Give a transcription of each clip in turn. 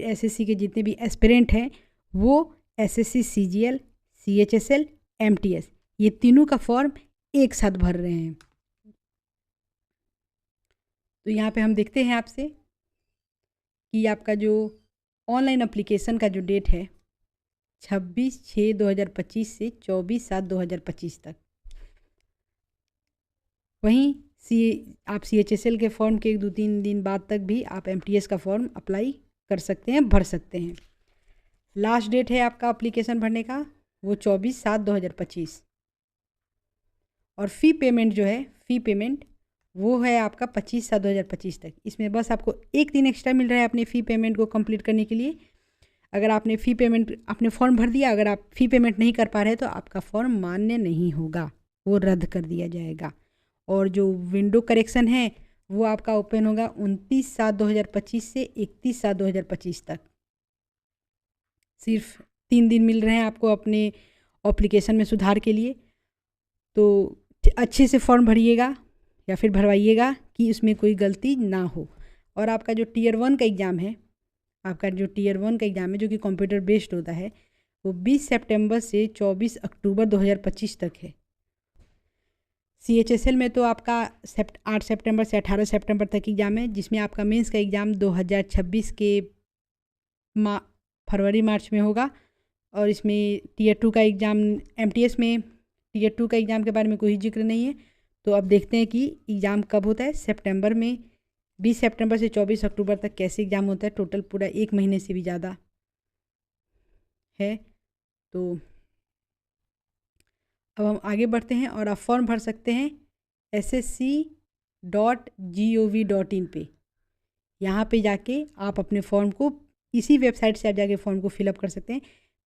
फिर एसएससी के जितने भी एस्पिरेंट हैं वो एसएससी सीजीएल, सीएचएसएल, एमटीएस ये तीनों का फॉर्म एक साथ भर रहे हैं। तो यहाँ पे हम देखते हैं आपसे कि आपका जो ऑनलाइन एप्लीकेशन का जो डेट है 26/6/2025 से 24/7/2025 तक। वहीं आप सीएचएसएल के फॉर्म के 2-3 दिन बाद तक भी आप एमटीएस का फॉर्म अप्लाई कर सकते हैं, भर सकते हैं। लास्ट डेट है आपका एप्लीकेशन भरने का वो 24/7/2025। और फ़ी पेमेंट जो है, फ़ी पेमेंट वो है आपका 25/7/2025 तक। इसमें बस आपको एक दिन एक्स्ट्रा मिल रहा है अपने फ़ी पेमेंट को कंप्लीट करने के लिए। अगर आपने फ़ी पेमेंट आपने फॉर्म भर दिया, अगर आप फ़ी पेमेंट नहीं कर पा रहे तो आपका फॉर्म मान्य नहीं होगा, वो रद्द कर दिया जाएगा। और जो विंडो करेक्शन है वो आपका ओपन होगा 29/7/2025 से 31/7/2025 तक। सिर्फ 3 दिन मिल रहे हैं आपको अपने एप्लीकेशन में सुधार के लिए। तो अच्छे से फॉर्म भरिएगा या फिर भरवाइएगा कि उसमें कोई गलती ना हो। और आपका जो टियर 1 का एग्ज़ाम है, जो कि कंप्यूटर बेस्ड होता है, वो 20 सितंबर से 24 अक्टूबर 2025 तक है। सीएचएसएल में तो आपका 8 सितंबर से 18 सितंबर तक एग्ज़ाम है, जिसमें आपका मेंस का एग्ज़ाम 2026 के फरवरी-मार्च में होगा। और इसमें टियर 2 का एग्ज़ाम, एमटीएस में टियर 2 का एग्ज़ाम के बारे में कोई जिक्र नहीं है। तो अब देखते हैं कि एग्ज़ाम कब होता है। सितंबर में 20 सितंबर से 24 अक्टूबर तक कैसे एग्ज़ाम होता है, टोटल पूरा 1 महीने से भी ज़्यादा है। तो अब हम आगे बढ़ते हैं और आप फॉर्म भर सकते हैं ssc.gov.in पे। यहाँ पे जाके आप अपने फॉर्म को, इसी वेबसाइट से आप जाके फॉर्म को फिलअप कर सकते हैं।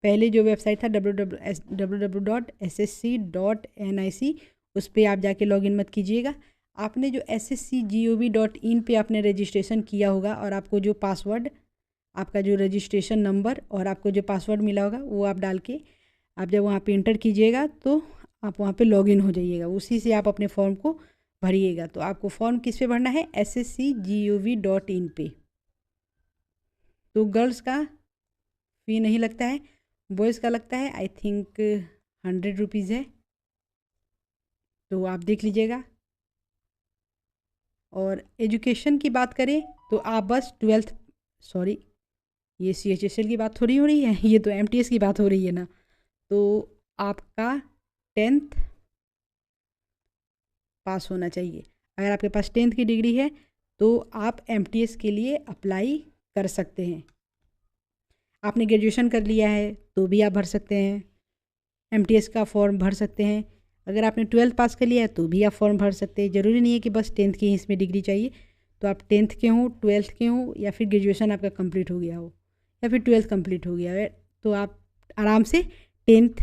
पहले जो वेबसाइट था www.ssc.nic, उस पर आप जाके लॉगिन मत कीजिएगा। आपने जो ssc.gov.in पे आपने रजिस्ट्रेशन किया होगा और आपको जो पासवर्ड, आपका जो रजिस्ट्रेशन नंबर और आपको जो पासवर्ड मिला होगा वो आप डाल के आप जब वहाँ पे इंटर कीजिएगा तो आप वहाँ पे लॉगिन हो जाइएगा, उसी से आप अपने फॉर्म को भरिएगा। तो आपको फॉर्म किस पे भरना है, ssc.gov.in पे। तो गर्ल्स का फ़ी नहीं लगता है, बॉयज़ का लगता है, आई थिंक 100 रुपीज़ है। तो आप देख लीजिएगा। और एजुकेशन की बात करें तो आप बस 12th, सॉरी ये सीएचएसएल की बात थोड़ी हो रही है, ये तो एमटीएस की बात हो रही है ना। तो आपका 10th पास होना चाहिए। अगर आपके पास 10th की डिग्री है तो आप एमटीएस के लिए अप्लाई कर सकते हैं। आपने ग्रेजुएशन कर लिया है तो भी आप भर सकते हैं, एमटीएस का फॉर्म भर सकते हैं। अगर आपने 12th पास कर लिया है तो भी आप फॉर्म भर सकते हैं। ज़रूरी नहीं है कि बस 10th की ही इसमें डिग्री चाहिए। तो आप 10th के हों, 12th के हों, या फिर ग्रेजुएशन आपका कंप्लीट हो गया हो, या फिर 12th कंप्लीट हो गया है, तो आप आराम से 10th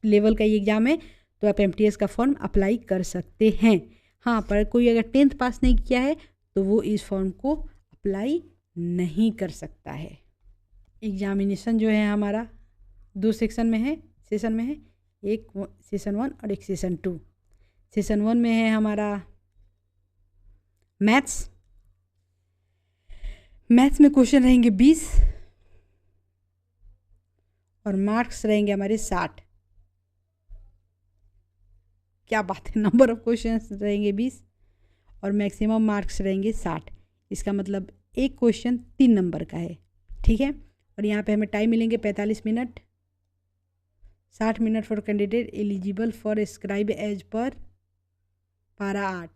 लेवल का ये एग्ज़ाम है तो आप एमटीएस का फॉर्म अप्लाई कर सकते हैं। हाँ, पर कोई अगर 10th पास नहीं किया है तो वो इस फॉर्म को अप्लाई नहीं कर सकता है। एग्जामिनेशन जो है हमारा 2 सेशन में है, एक सेशन 1 और एक सेशन 2। सेशन 1 में है हमारा मैथ्स में क्वेश्चन रहेंगे 20 और मार्क्स रहेंगे हमारे 60। क्या बात है, नंबर ऑफ क्वेश्चंस रहेंगे 20 और मैक्सिमम मार्क्स रहेंगे 60। इसका मतलब एक क्वेश्चन 3 नंबर का है, ठीक है। और यहाँ पे हमें टाइम मिलेंगे 45 minute, 60 minute for candidate eligible for scribe as per para 8।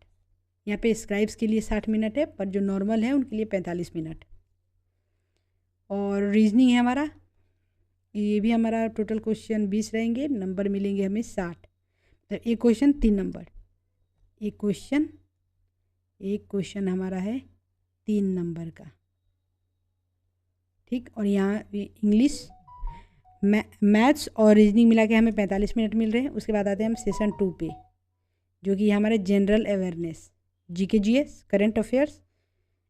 यहाँ पे स्क्राइब्स के लिए 60 मिनट है, पर जो नॉर्मल है उनके लिए 45 मिनट। और रीजनिंग है हमारा, ये भी हमारा टोटल क्वेश्चन 20 रहेंगे, नंबर मिलेंगे हमें 60। तो एक क्वेश्चन 3 नंबर, एक क्वेश्चन हमारा है 3 नंबर का, ठीक। और यहाँ इंग्लिश, मैथ्स और रीजनिंग मिला के हमें 45 मिनट मिल रहे हैं। उसके बाद आते हैं हम सेशन 2 पे, जो कि हमारे general awareness, GK GS, current affairs,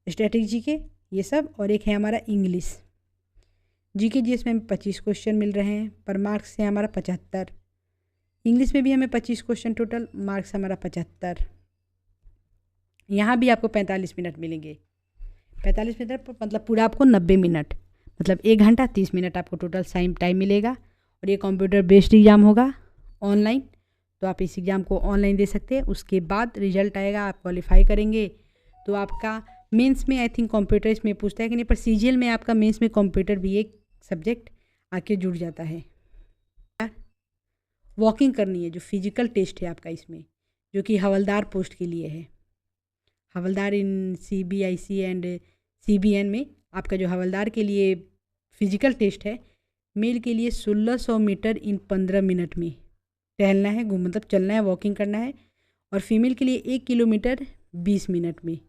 static GK, ये सब। और एक है हमारा इंग्लिश। जीके जीएस में हमें 25 क्वेश्चन मिल रहे हैं, पर मार्क्स है हमारा 75। इंग्लिश में भी हमें 25 क्वेश्चन टोटल, मार्क्स हमारा 75। यहाँ भी आपको 45 मिनट मिलेंगे। 45 मिनट मतलब पूरा आपको 90 मिनट। मतलब 1 घंटा 30 मिनट आपको टोटल टाइम मिलेगा। और ये कंप्यूटर बेस्ड एग्ज़ाम होगा ऑनलाइन, तो आप इस एग्ज़ाम को ऑनलाइन दे सकते हैं। उसके बाद रिजल्ट आएगा, आप क्वालिफाई करेंगे तो आपका मेंस में आई थिंक कंप्यूटर इसमें पूछता है कि नहीं, पर सीजीएल में आपका मेंस में कंप्यूटर भी एक सब्जेक्ट आके जुड़ जाता है। वॉकिंग करनी है, जो फिजिकल टेस्ट है आपका इसमें, जो कि हवलदार पोस्ट के लिए है। हवलदार इन सीबीआईसी एंड सीबीएन में आपका जो हवलदार के लिए फिजिकल टेस्ट है, मेल के लिए 1600 मीटर इन 15 मिनट में टहलना है, मतलब चलना है, वॉकिंग करना है। और फीमेल के लिए 1 किलोमीटर 20 मिनट में।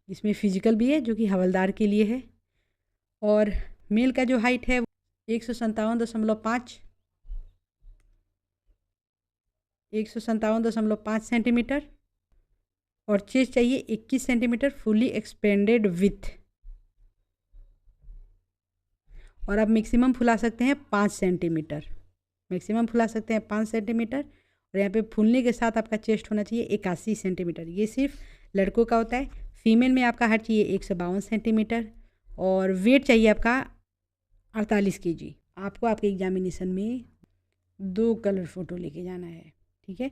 इसमें फिजिकल भी है जो कि हवलदार के लिए है। और मेल का जो हाइट है 157.5 सेंटीमीटर, और चेस्ट चाहिए 21 सेंटीमीटर फुली एक्सपेंडेड विथ। और आप मैक्सिमम फुला सकते हैं 5 सेंटीमीटर, मैक्सिमम फुला सकते हैं 5 सेंटीमीटर। और यहाँ पे फूलने के साथ आपका चेस्ट होना चाहिए 81 सेंटीमीटर। ये सिर्फ लड़कों का होता है। फीमेल में आपका हाइट चाहिए 152 सेंटीमीटर, और वेट चाहिए आपका 48 kg। आपको आपके एग्जामिनेशन में 2 कलर फ़ोटो लेके जाना है, ठीक है।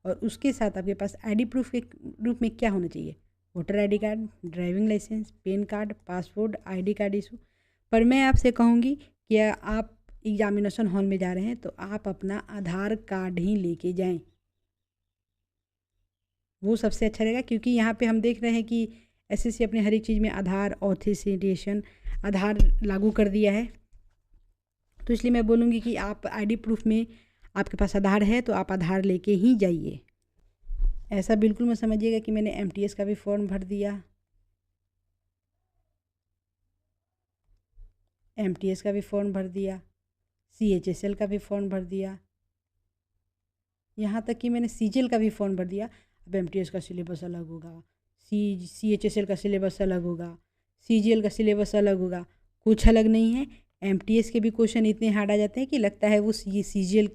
और उसके साथ आपके पास आईडी प्रूफ के रूप में क्या होना चाहिए? Voter ID card, driving licence, PAN card, passport, ID card issue. पर मैं आपसे कहूँगी कि आप एग्जामिनेशन हॉल में जा रहे हैं तो आप अपना आधार कार्ड ही लेके जाएं, वो सबसे अच्छा रहेगा। क्योंकि यहाँ पे हम देख रहे हैं कि एसएससी अपने हर एक चीज़ में आधार ऑथेंटिकेशन, आधार लागू कर दिया है। तो इसलिए मैं बोलूँगी कि आप आईडी प्रूफ में आपके पास आधार है तो आप आधार लेके ही जाइए। ऐसा बिल्कुल मत समझिएगा कि मैंने एमटीएस का भी फॉर्म भर दिया, एमटीएस का भी फॉर्म भर दिया, सीएचएसएल का भी फॉर्म भर दिया, यहाँ तक कि मैंने सीजीएल का भी फॉर्म भर दिया। अब एमटीएस का सिलेबस अलग होगा, सीएचएसएल का सिलेबस अलग होगा, सीजीएल का सिलेबस अलग होगा। कुछ अलग नहीं है। एमटीएस के भी क्वेश्चन इतने हार्ड आ जाते हैं कि लगता है वो सीजीएल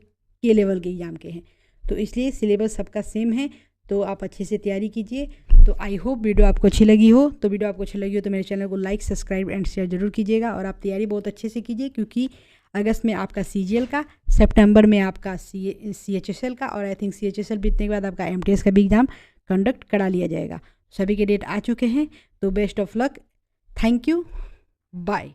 के लेवल के एग्जाम के हैं। तो इसलिए सिलेबस सबका सेम है, तो आप अच्छे से तैयारी कीजिए। तो आई होप वीडियो आपको अच्छी लगी हो। तो वीडियो आपको अच्छी लगी हो तो मेरे चैनल को लाइक, सब्सक्राइब एंड शेयर जरूर कीजिएगा। और आप तैयारी बहुत अच्छे से कीजिए, क्योंकि अगस्त में आपका सीजीएल का, सितंबर में आपका सीएचएसएल का, और आई थिंक सीएचएसएल बीतने के बाद आपका एमटीएस का भी एग्ज़ाम कंडक्ट करा लिया जाएगा। सभी के डेट आ चुके हैं। तो best of luck, thank you, bye.